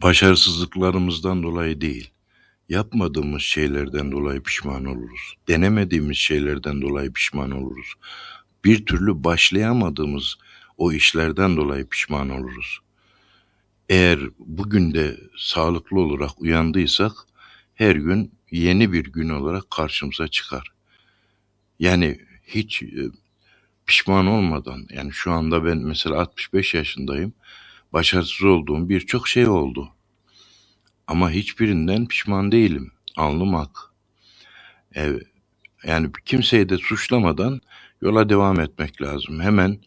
Başarısızlıklarımızdan dolayı değil, yapmadığımız şeylerden dolayı pişman oluruz. Denemediğimiz şeylerden dolayı pişman oluruz. Bir türlü başlayamadığımız o işlerden dolayı pişman oluruz. Eğer bugün de sağlıklı olarak uyandıysak her gün yeni bir gün olarak karşımıza çıkar. Yani hiç pişman olmadan, yani şu anda ben mesela 65 yaşındayım. Başarısız olduğum birçok şey oldu. Ama hiçbirinden pişman değilim. Alnım ak. Evet. Yani kimseyi de suçlamadan yola devam etmek lazım. Hemen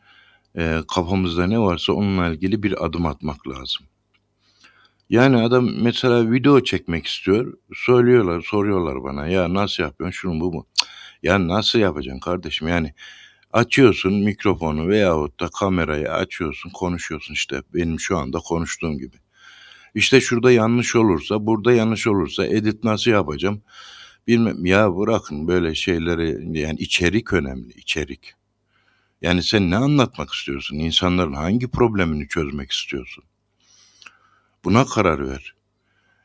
kafamızda ne varsa onunla ilgili bir adım atmak lazım. Yani adam mesela video çekmek istiyor. Soruyorlar bana. Ya nasıl yapıyorsun şunu bu mu? Ya nasıl yapacaksın kardeşim? Yani açıyorsun mikrofonu veyahut da kamerayı açıyorsun, konuşuyorsun işte benim şu anda konuştuğum gibi. İşte şurada yanlış olursa, burada yanlış olursa edit nasıl yapacağım? Bilmem ya, bırakın böyle şeyleri, yani içerik önemli, içerik. Yani sen ne anlatmak istiyorsun? İnsanların hangi problemini çözmek istiyorsun? Buna karar ver.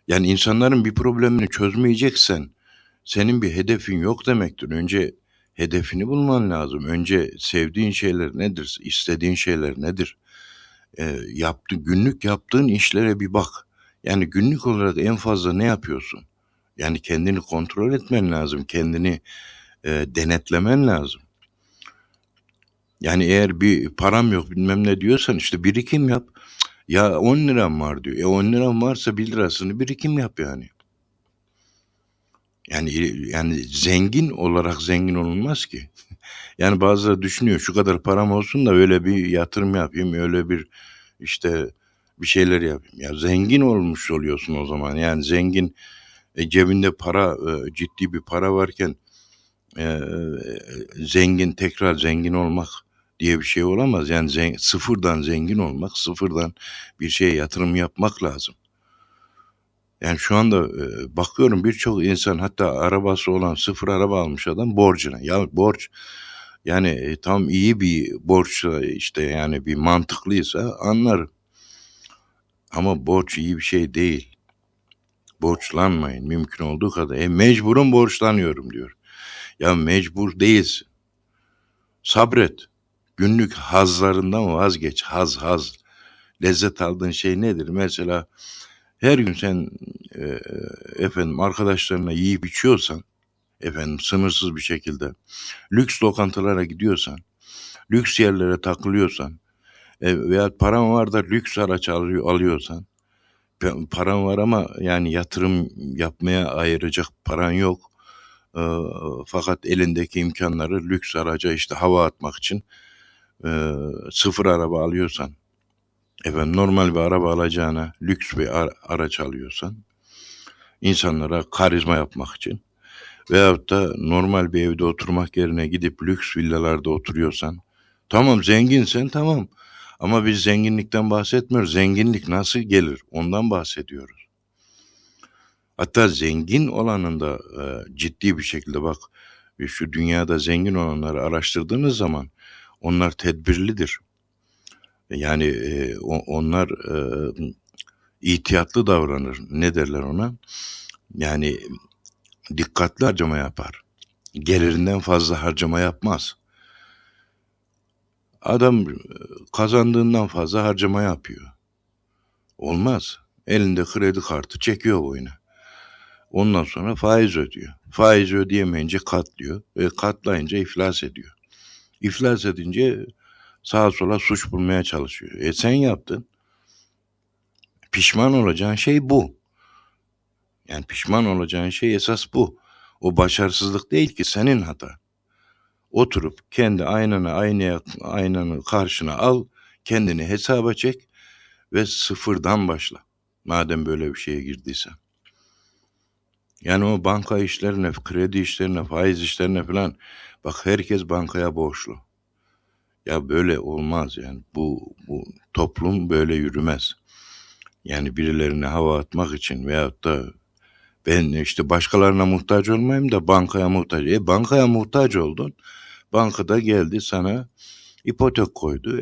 Yani insanların bir problemini çözmeyeceksen senin bir hedefin yok demektir. Önce hedefini bulman lazım. Önce sevdiğin şeyler nedir? İstediğin şeyler nedir? Günlük yaptığın işlere bir bak. Yani günlük olarak en fazla ne yapıyorsun? Yani kendini kontrol etmen lazım. Kendini denetlemen lazım. Yani eğer bir param yok bilmem ne diyorsan işte birikim yap. Ya 10 liram var diyor. 10 liram varsa 1 lirasını birikim yap yani. Yani zengin olarak zengin olunmaz ki. Yani bazıları düşünüyor şu kadar param olsun da öyle bir yatırım yapayım, öyle bir işte bir şeyler yapayım. Ya zengin olmuş oluyorsun o zaman. Yani zengin, cebinde ciddi bir para varken e, zengin tekrar zengin olmak diye bir şey olamaz. Yani sıfırdan zengin olmak, sıfırdan bir şeye yatırım yapmak lazım. Yani şu anda bakıyorum birçok insan, hatta arabası olan, sıfır araba almış adam borcuna. Ya borç, yani tam iyi bir borçla, işte yani bir mantıklıysa anlarım. Ama borç iyi bir şey değil. Borçlanmayın mümkün olduğu kadar. Mecburum borçlanıyorum diyor. Ya mecbur değilsin. Sabret. Günlük hazlarından vazgeç. Haz. Lezzet aldığın şey nedir? Mesela her gün sen e, arkadaşlarına yiyip içiyorsan, sınırsız bir şekilde lüks lokantalara gidiyorsan, lüks yerlere takılıyorsan, veya paran var da lüks araç alıyorsan, paran var ama yani yatırım yapmaya ayıracak paran yok. E, Fakat elindeki imkanları lüks araca işte hava atmak için sıfır araba alıyorsan, normal bir araba alacağına lüks bir araç alıyorsan, insanlara karizma yapmak için, veyahut da normal bir evde oturmak yerine gidip lüks villalarda oturuyorsan, tamam zenginsen tamam, ama biz zenginlikten bahsetmiyoruz. Zenginlik nasıl gelir ondan bahsediyoruz. Hatta zengin olanın da ciddi bir şekilde bak, şu dünyada zengin olanları araştırdığınız zaman onlar tedbirlidir. Yani onlar ihtiyatlı davranır. Ne derler ona? Yani dikkatli harcama yapar. Gelirinden fazla harcama yapmaz. Adam kazandığından fazla harcama yapıyor. Olmaz. Elinde kredi kartı çekiyor boyuna. Ondan sonra faiz ödüyor. Faiz ödeyemeyince katlıyor. Katlayınca iflas ediyor. İflas edince sağa sola suç bulmaya çalışıyor. Sen yaptın. Pişman olacağın şey bu. Yani pişman olacağın şey esas bu. O başarısızlık değil ki, senin hata. Oturup kendi aynanı karşına al, kendini hesaba çek ve sıfırdan başla. Madem böyle bir şeye girdiysen. Yani o banka işlerine, kredi işlerine, faiz işlerine falan, bak herkes bankaya borçlu. Ya böyle olmaz yani. Bu toplum böyle yürümez. Yani birilerine hava atmak için veyahut da ben işte başkalarına muhtaç olmayayım da bankaya muhtaç. Bankaya muhtaç oldun. Bankada geldi sana ipotek koydu,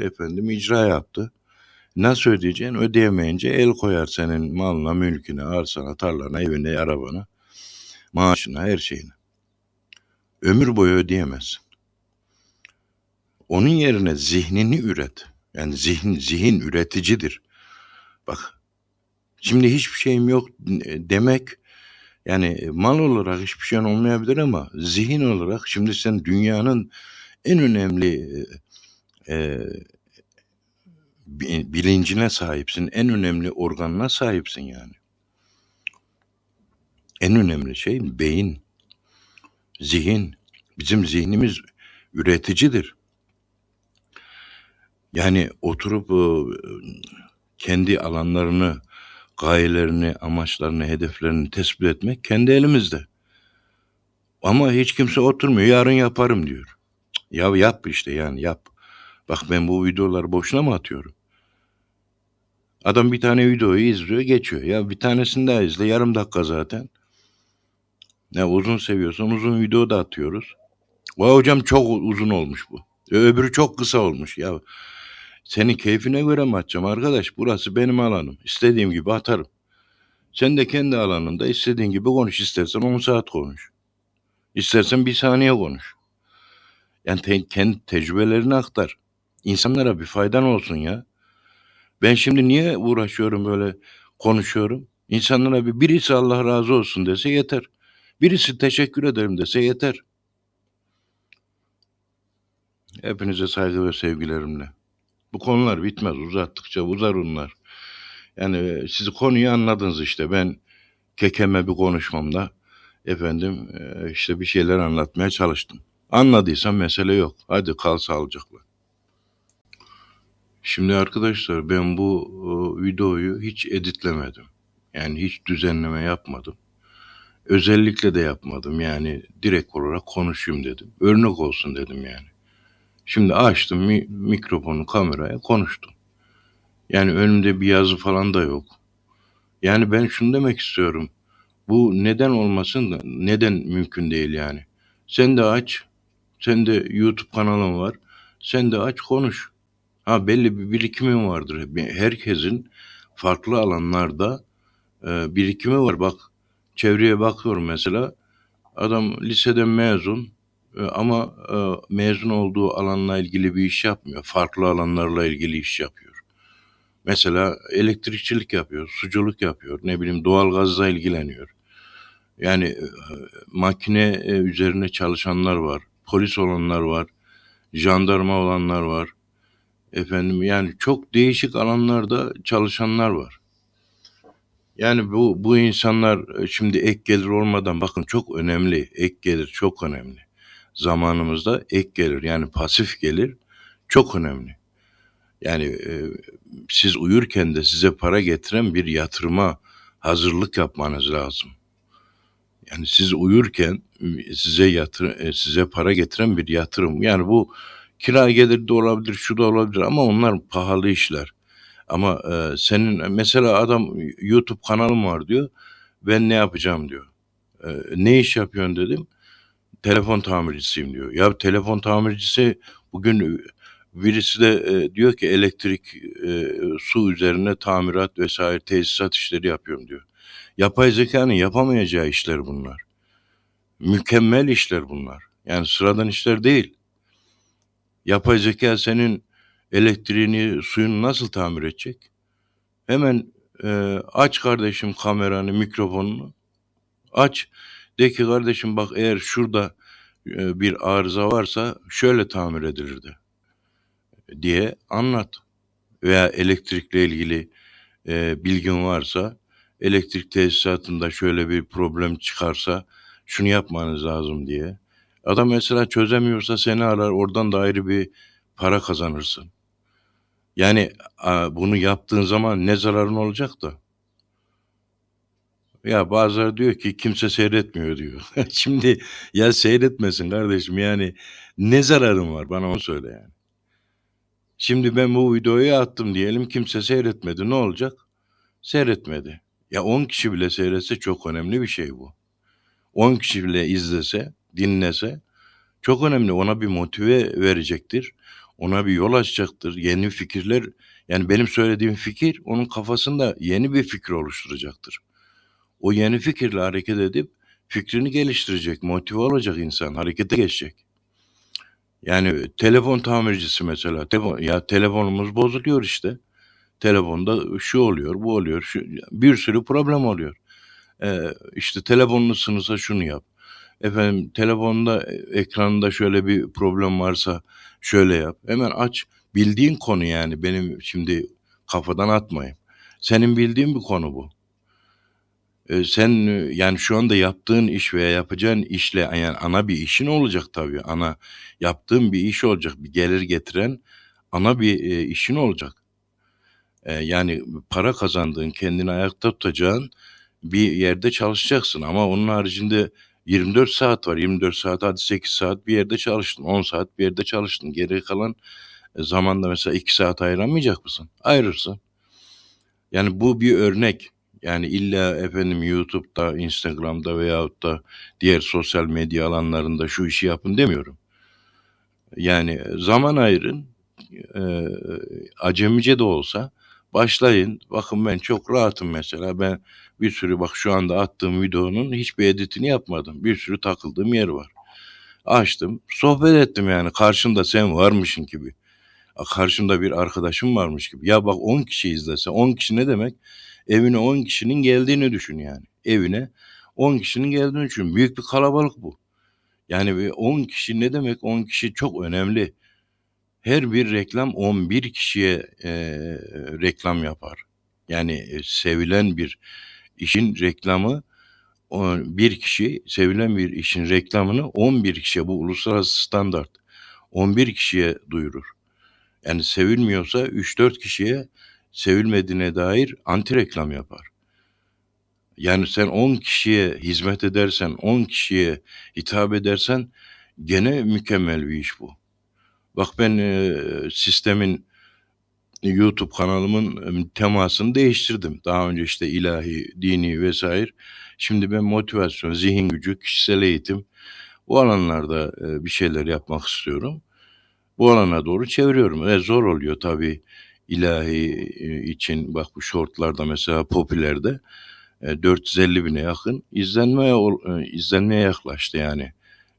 icra yaptı. Nasıl ödeyeceksin? Ödeyemeyince el koyar senin malına, mülküne, arsana, tarlana, evine, arabana, maaşına, her şeyine. Ömür boyu ödeyemezsin. Onun yerine zihnini üret. Yani zihin üreticidir. Bak, şimdi hiçbir şeyim yok demek, yani mal olarak hiçbir şeyin olmayabilir ama zihin olarak şimdi sen dünyanın en önemli e, bilincine sahipsin. En önemli organına sahipsin yani. En önemli şey beyin, zihin. Bizim zihnimiz üreticidir. Yani oturup kendi alanlarını, gayelerini, amaçlarını, hedeflerini tespit etmek kendi elimizde. Ama hiç kimse oturmuyor, yarın yaparım diyor. Ya yap işte, yani yap. Bak, ben bu videoları boşuna mı atıyorum? Adam bir tane videoyu izliyor, geçiyor. Ya bir tanesini daha izle, yarım dakika zaten. Ne uzun seviyorsan uzun video da atıyoruz. Vay hocam, çok uzun olmuş bu. Öbürü çok kısa olmuş. Ya senin keyfine göre mi atacağım arkadaş? Burası benim alanım. İstediğim gibi atarım. Sen de kendi alanında istediğin gibi konuş. İstersen 10 saat konuş. İstersen bir saniye konuş. Yani kendi tecrübelerini aktar. İnsanlara bir faydan olsun ya. Ben şimdi niye uğraşıyorum böyle, konuşuyorum? İnsanlara birisi Allah razı olsun dese yeter. Birisi teşekkür ederim dese yeter. Hepinize saygı ve sevgilerimle. Bu konular bitmez. Uzattıkça uzar bunlar. Yani siz konuyu anladınız işte. Ben kekeme bir konuşmamda işte bir şeyler anlatmaya çalıştım. Anladıysan mesele yok. Hadi kal sağlıcakla. Şimdi arkadaşlar, ben bu videoyu hiç editlemedim. Yani hiç düzenleme yapmadım. Özellikle de yapmadım. Yani direkt olarak konuşayım dedim. Örnek olsun dedim yani. Şimdi açtım mikrofonu, kameraya konuştum. Yani önümde bir yazı falan da yok. Yani ben şunu demek istiyorum. Bu neden olmasın da neden mümkün değil yani. Sen de aç. Sen de YouTube kanalın var. Sen de aç, konuş. Ha, belli bir birikimin vardır. Herkesin farklı alanlarda birikimi var. Bak, çevreye bakıyorum mesela. Adam liseden mezun ama mezun olduğu alanla ilgili bir iş yapmıyor. Farklı alanlarla ilgili iş yapıyor. Mesela elektrikçilik yapıyor, suculuk yapıyor, ne bileyim doğalgazla ilgileniyor. Yani makine üzerine çalışanlar var, polis olanlar var, jandarma olanlar var. Yani çok değişik alanlarda çalışanlar var. Yani bu insanlar şimdi ek gelir olmadan, bakın çok önemli, ek gelir çok önemli. Zamanımızda ek gelir, yani pasif gelir çok önemli. Yani siz uyurken de size para getiren bir yatırıma hazırlık yapmanız lazım. Yani siz uyurken size para getiren bir yatırım. Yani bu kira geliri de olabilir, şu da olabilir ama onlar pahalı işler. Ama senin mesela adam YouTube kanalım var diyor. Ben ne yapacağım diyor. Ne iş yapıyorsun dedim. Telefon tamircisiyim diyor. Ya telefon tamircisi, bugün birisi de diyor ki elektrik, su üzerine tamirat vesaire tesisat işleri yapıyorum diyor. Yapay zekanın yapamayacağı işler bunlar. Mükemmel işler bunlar. Yani sıradan işler değil. Yapay zeka senin elektriğini, suyunu nasıl tamir edecek? Hemen aç kardeşim kameranı, mikrofonunu. Aç. De ki kardeşim bak, eğer şurada bir arıza varsa şöyle tamir edilirdi diye anlat. Veya elektrikle ilgili bilgin varsa, elektrik tesisatında şöyle bir problem çıkarsa şunu yapmanız lazım diye. Adam mesela çözemiyorsa seni arar, oradan da ayrı bir para kazanırsın. Yani bunu yaptığın zaman ne zararın olacak da? Ya bazıları diyor ki kimse seyretmiyor diyor. Şimdi ya seyretmesin kardeşim, yani ne zararın var, bana onu söyle yani. Şimdi ben bu videoyu attım diyelim, kimse seyretmedi, ne olacak? Seyretmedi. Ya 10 kişi bile seyretse çok önemli bir şey bu. 10 kişi bile izlese, dinlese çok önemli. Ona bir motive verecektir. Ona bir yol açacaktır. Yeni fikirler Yani benim söylediğim fikir onun kafasında yeni bir fikir oluşturacaktır. O yeni fikirle hareket edip fikrini geliştirecek, motive olacak insan, harekete geçecek. Yani telefon tamircisi mesela, telefonumuz bozuluyor işte. Telefonda şu oluyor, bu oluyor, bir sürü problem oluyor. İşte telefonunu ısınırsa şunu yap. Efendim telefonda ekranında şöyle bir problem varsa şöyle yap. Hemen aç. Bildiğin konu yani benim şimdi kafadan atmayayım. Senin bildiğin bir konu bu. Sen yani şu anda yaptığın iş veya yapacağın işle yani ana bir işin olacak tabii. Yaptığın bir iş olacak. Bir gelir getiren ana bir işin olacak. Yani para kazandığın, kendini ayakta tutacağın bir yerde çalışacaksın ama onun haricinde 24 saat var. 24 saat hadi 8 saat bir yerde çalıştın. 10 saat bir yerde çalıştın. Geri kalan zamanda mesela 2 saat ayıramayacak mısın? Ayırırsın. Yani bu bir örnek. Yani illa efendim YouTube'da, Instagram'da veyahut da diğer sosyal medya alanlarında şu işi yapın demiyorum. Yani zaman ayırın, e, acemice de olsa başlayın. Bakın ben çok rahatım mesela. Ben bir sürü bak şu anda attığım videonun hiçbir editini yapmadım. Bir sürü takıldığım yer var. Açtım, sohbet ettim yani karşında sen varmışın gibi. Karşında bir arkadaşım varmış gibi. Ya bak 10 kişi izlese 10 kişi ne demek? Evine 10 kişinin geldiğini düşün yani. Evine 10 kişinin geldiğini düşün. Büyük bir kalabalık bu. Yani 10 kişi ne demek? 10 kişi çok önemli. Her bir reklam 11 kişiye reklam yapar. Yani sevilen bir işin reklamı bir kişi sevilen bir işin reklamını 11 kişiye bu uluslararası standart 11 kişiye duyurur. Yani sevilmiyorsa 3-4 kişiye sevilmediğine dair anti reklam yapar. Yani sen 10 kişiye hizmet edersen, 10 kişiye hitap edersen gene mükemmel bir iş bu. Bak ben sistemin YouTube kanalımın temasını değiştirdim. Daha önce işte ilahi, dini vesaire. Şimdi ben motivasyon, zihin gücü, kişisel eğitim bu alanlarda bir şeyler yapmak istiyorum. Bu alana doğru çeviriyorum. Zor oluyor tabii ilahi için. Bak bu shortlarda mesela popülerde 450 bine yakın izlenmeye yaklaştı yani.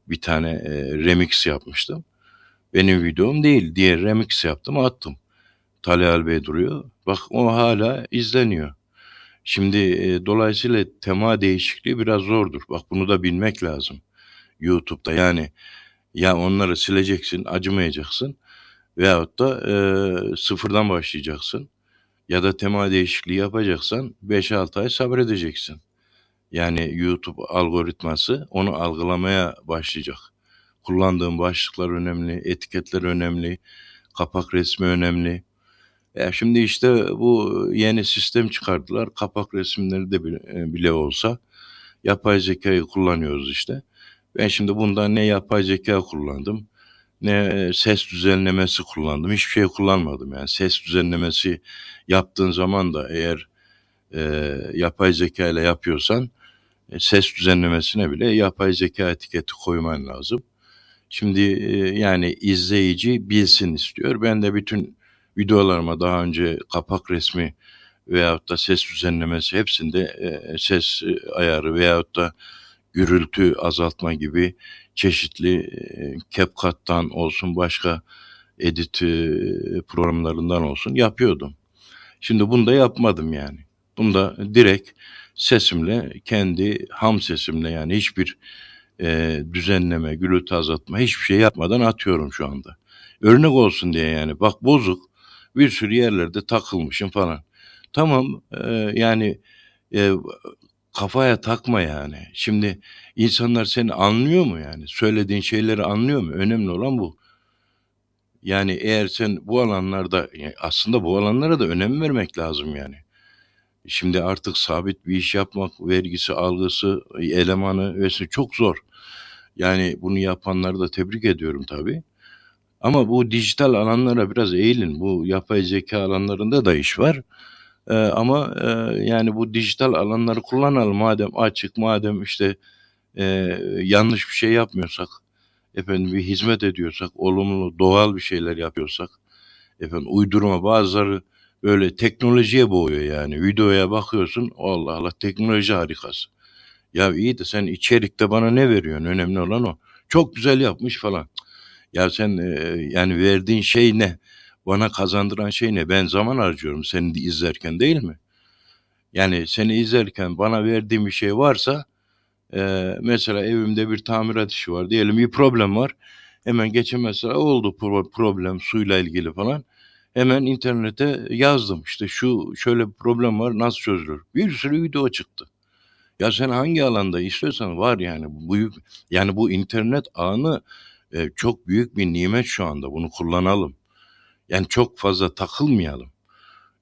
Bir tane remix yapmıştım. Benim videom değil, diğer remix yaptım attım. Talha Bey duruyor. Bak o hala izleniyor. Şimdi dolayısıyla tema değişikliği biraz zordur. Bak bunu da bilmek lazım YouTube'da. Yani ya onları sileceksin, acımayacaksın veyahut da sıfırdan başlayacaksın. Ya da tema değişikliği yapacaksan 5-6 ay sabredeceksin. Yani YouTube algoritması onu algılamaya başlayacak. Kullandığın başlıklar önemli, etiketler önemli, kapak resmi önemli. Şimdi işte bu yeni sistem çıkardılar. Kapak resimleri de bile olsa yapay zekayı kullanıyoruz işte. Ben şimdi bunda ne yapay zeka kullandım, ne ses düzenlemesi kullandım. Hiçbir şey kullanmadım yani. Ses düzenlemesi yaptığın zaman da eğer yapay zeka ile yapıyorsan ses düzenlemesine bile yapay zeka etiketi koyman lazım. Şimdi yani izleyici bilsin istiyor. Ben de bütün videolarıma daha önce kapak resmi veyahut da ses düzenlemesi hepsinde ses ayarı veyahut da gürültü azaltma gibi çeşitli CapCut'tan olsun başka edit programlarından olsun yapıyordum. Şimdi bunu da yapmadım yani. Bunda direkt sesimle kendi ham sesimle yani hiçbir düzenleme, gürültü azaltma hiçbir şey yapmadan atıyorum şu anda. Örnek olsun diye yani. Bak bozuk bir sürü yerlerde takılmışım falan. Tamam yani e, kafaya takma yani. Şimdi insanlar seni anlıyor mu yani? Söylediğin şeyleri anlıyor mu? Önemli olan bu. Yani eğer sen bu alanlarda aslında bu alanlara da önem vermek lazım yani. Şimdi artık sabit bir iş yapmak, vergisi, algısı, elemanı vesaire çok zor. Yani bunu yapanları da tebrik ediyorum tabii. Ama bu dijital alanlara biraz eğilin. Bu yapay zeka alanlarında da iş var. Ama yani bu dijital alanları kullanalım madem açık, madem işte e, yanlış bir şey yapmıyorsak, efendim bir hizmet ediyorsak, olumlu, doğal bir şeyler yapıyorsak, efendim uydurma bazıları Öyle teknolojiye boğuyor yani. Videoya bakıyorsun, Allah Allah, teknoloji harikası. Ya iyi de sen içerikte bana ne veriyorsun? Önemli olan o. Çok güzel yapmış falan. Ya sen yani verdiğin şey ne? Bana kazandıran şey ne? Ben zaman harcıyorum seni de izlerken, değil mi? Yani seni izlerken bana verdiğin bir şey varsa, mesela evimde bir tamirat işi var. Diyelim bir problem var. Hemen geçen mesela oldu problem suyla ilgili falan. Hemen internete yazdım. İşte şu şöyle bir problem var, nasıl çözülür? Bir sürü video çıktı. Ya sen hangi alanda istiyorsan var yani. Büyük, yani bu internet ağını çok büyük bir nimet şu anda. Bunu kullanalım. Yani çok fazla takılmayalım.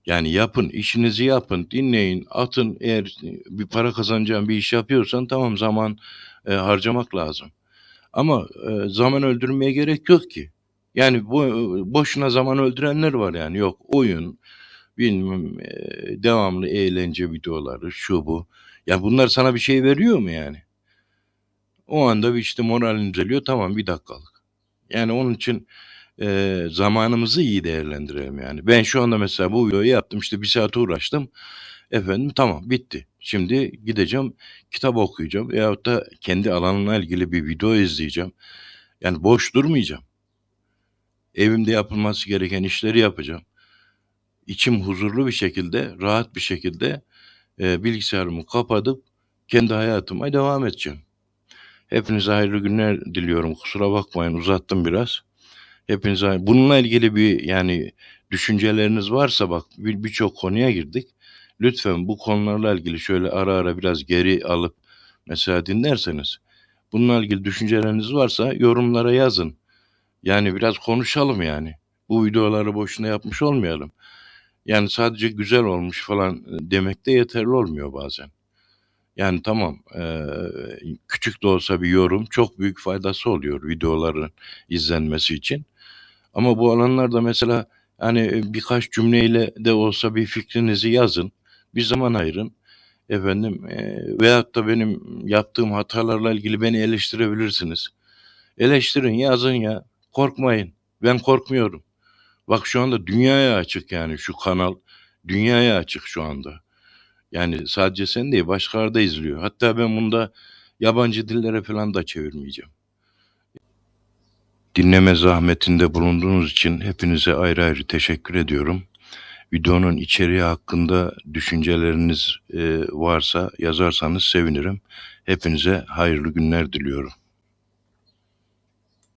Yani yapın, işinizi yapın, dinleyin, atın. Eğer bir para kazanacağın bir iş yapıyorsan tamam, zaman harcamak lazım. Ama zaman öldürmeye gerek yok ki. Yani bu boşuna zaman öldürenler var yani. Yok oyun, bilmem devamlı eğlence videoları, şu bu. Ya bunlar sana bir şey veriyor mu yani? O anda bir işte moralin düzeliyor. Tamam, bir dakikalık. Yani onun için zamanımızı iyi değerlendirelim yani. Ben şu anda mesela bu videoyu yaptım, işte bir saat uğraştım. Efendim tamam, bitti. Şimdi gideceğim, kitap okuyacağım veyahut da kendi alanımla ilgili bir video izleyeceğim. Yani boş durmayacağım. Evimde yapılması gereken işleri yapacağım. İçim huzurlu bir şekilde, rahat bir şekilde bilgisayarımı kapatıp kendi hayatıma devam edeceğim. Hepinize hayırlı günler diliyorum. Kusura bakmayın, uzattım biraz. Hepinize bununla ilgili bir yani düşünceleriniz varsa, bak birçok konuya girdik. Lütfen bu konularla ilgili şöyle ara ara biraz geri alıp mesela dinlerseniz, bununla ilgili düşünceleriniz varsa yorumlara yazın. Yani biraz konuşalım yani. Bu videoları boşuna yapmış olmayalım. Yani sadece güzel olmuş falan demek de yeterli olmuyor bazen. Yani tamam, küçük de olsa bir yorum çok büyük faydası oluyor videoların izlenmesi için. Ama bu alanlarda mesela hani birkaç cümleyle de olsa bir fikrinizi yazın. Bir zaman ayırın. Efendim veyahut da benim yaptığım hatalarla ilgili beni eleştirebilirsiniz. Eleştirin, yazın ya. Korkmayın. Ben korkmuyorum. Bak şu anda dünyaya açık yani şu kanal. Dünyaya açık şu anda. Yani sadece sen değil, başkaları da izliyor. Hatta ben bunda yabancı dillere falan da çevirmeyeceğim. Dinleme zahmetinde bulunduğunuz için hepinize ayrı ayrı teşekkür ediyorum. Videonun içeriği hakkında düşünceleriniz varsa yazarsanız sevinirim. Hepinize hayırlı günler diliyorum.